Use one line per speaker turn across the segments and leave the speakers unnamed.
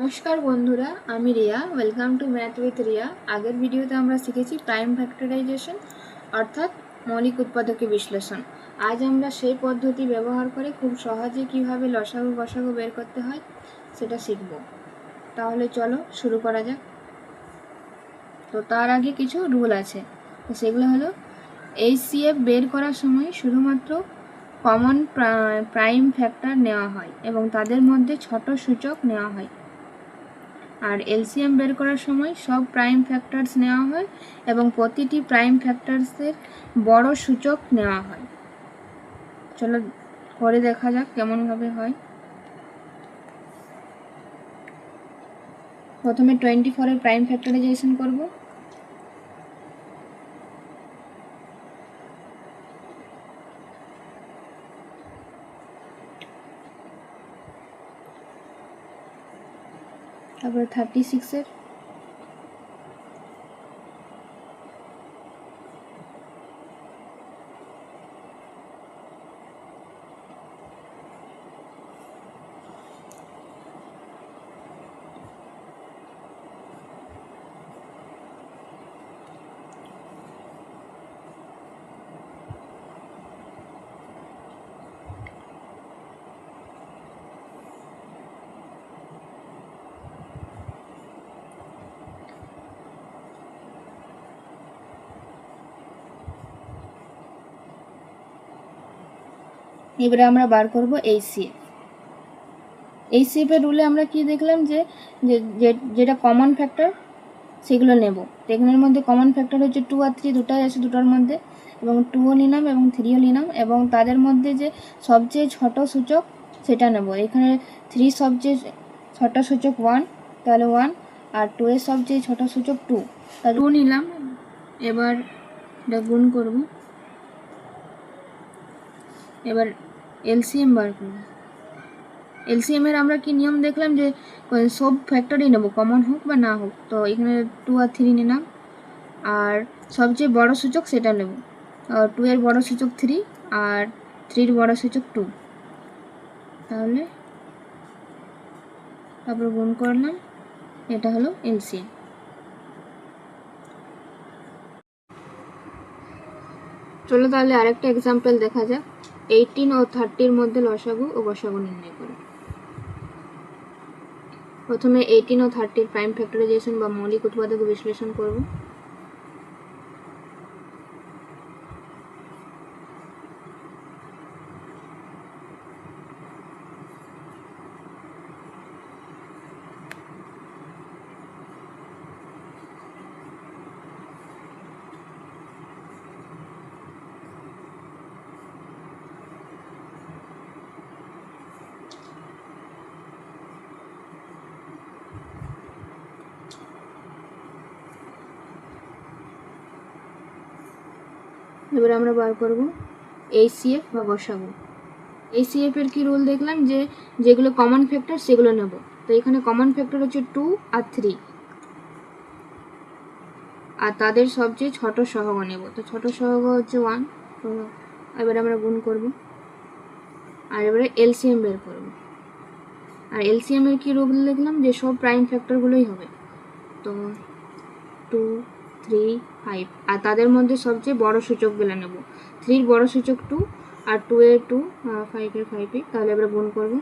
নমস্কার বন্ধুরা, আমি Riya. Welcome to math with Riya. আগের ভিডিওতে আমরা শিখেছি প্রাইম ফ্যাক্টরাইজেশন অর্থাৎ মৌলিক উৎপাদকে বিশ্লেষণ। আজ আমরা সেই পদ্ধতি ব্যবহার করে খুব সহজে কিভাবে লসাগু গসাগু বের করতে হয় সেটা শিখব। তাহলে চলো শুরু করা যাক। তো তার আগে কিছু রুল আছে, তো সেগুলো হলো এইচসিএফ বের করার সময় শুধুমাত্র কমন প্রাইম ফ্যাক্টর নেওয়া হয় এবং তাদের মধ্যে ছোট সূচক নেওয়া হয়। আর এলসিএম বের করার সময় সব প্রাইম ফ্যাক্টরস নেওয়া হয় এবং প্রতিটি প্রাইম ফ্যাক্টরসের বড় সূচক নেওয়া হয়। চলো করে দেখা যাক কেমনভাবে হয়। প্রথমে 24-এর প্রাইম ফ্যাক্টরাইজেশন করব। তারপরে 36-এর, এবারে আমরা বার করব এইচসিএফ। এইচসিএফের রুলে আমরা কি দেখলাম যে যেটা কমন ফ্যাক্টর সেগুলো নেব। এখানের মধ্যে কমন ফ্যাক্টর হচ্ছে 2 আর 3 দুটাই আছে দুটোর মধ্যে, এবং 2ও নিলাম এবং 3ও নিলাম, এবং তাদের মধ্যে যে সবচেয়ে ছোট সূচক সেটা নেব। এখানে 3 সবচেয়ে ছোট সূচক 1, তাহলে 1, আর 2 এর সবচেয়ে ছোট সূচক 2, তাহলে 2 নিলাম। এবার এটা গুণ করব। এবার এলসিএম বার করব। এলসিএম এর আমরা কি নিয়ম দেখলাম যে সব ফ্যাক্টরই নেব, কমন হোক বা না হোক। তো এখানে 2 আর 3 নিলাম, আর সবচেয়ে বড় সূচক সেটা নেব। 2 এর বড় সূচক 3 আর 3 এর বড় সূচক 2, তাহলে তারপর গুণ করলাম। এটা হলো এলসিএম। চলো তাহলে আরেকটা এক্সাম্পল দেখা যাক। 18 ও 30-এর মধ্যে লসাগু ও গসাগু নির্ণয় করো। প্রথমে 18 ও 30-এর প্রাইম ফ্যাক্টরাইজেশন বা মৌলিক উৎপাদক বিশ্লেষণ করব। এবার আমরা বার করব এইচসিএফ বা গসাগু। এইচসিএফ এর কি রুল দেখলাম যে যেগুলো কমন ফ্যাক্টর সেগুলো নেব। তো এখানে কমন ফ্যাক্টর হচ্ছে 2 আর 3, আর তাদের সবচেয়ে ছোট সহগ নেব। তো ছোট সহগ হচ্ছে 1। তো এবারে আমরা গুণ করব, আর এবারে এলসিএম বের করব। আর এলসিএম এর কি রুল দেখলাম যে সব প্রাইম ফ্যাক্টরগুলোই হবে। তো 2, 3, 5, আর তাদের মধ্যে সবচেয়ে বড় সূচকগুলো নেব। 3 এর বড় সূচক 2 আর 2 এর 2, 5 এর 5, তাহলে এবারে গুণ করব।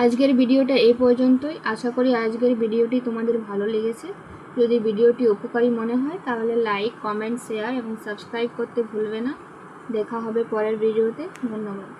আজকের ভিডিওটা এই পর্যন্তই। আশা করি আজকের ভিডিওটি তোমাদের ভালো লেগেছে। যদি ভিডিওটি উপকারী মনে হয় তাহলে লাইক, কমেন্ট, শেয়ার এবং সাবস্ক্রাইব করতে ভুলবে না। দেখা হবে পরের ভিডিওতে। ধন্যবাদ।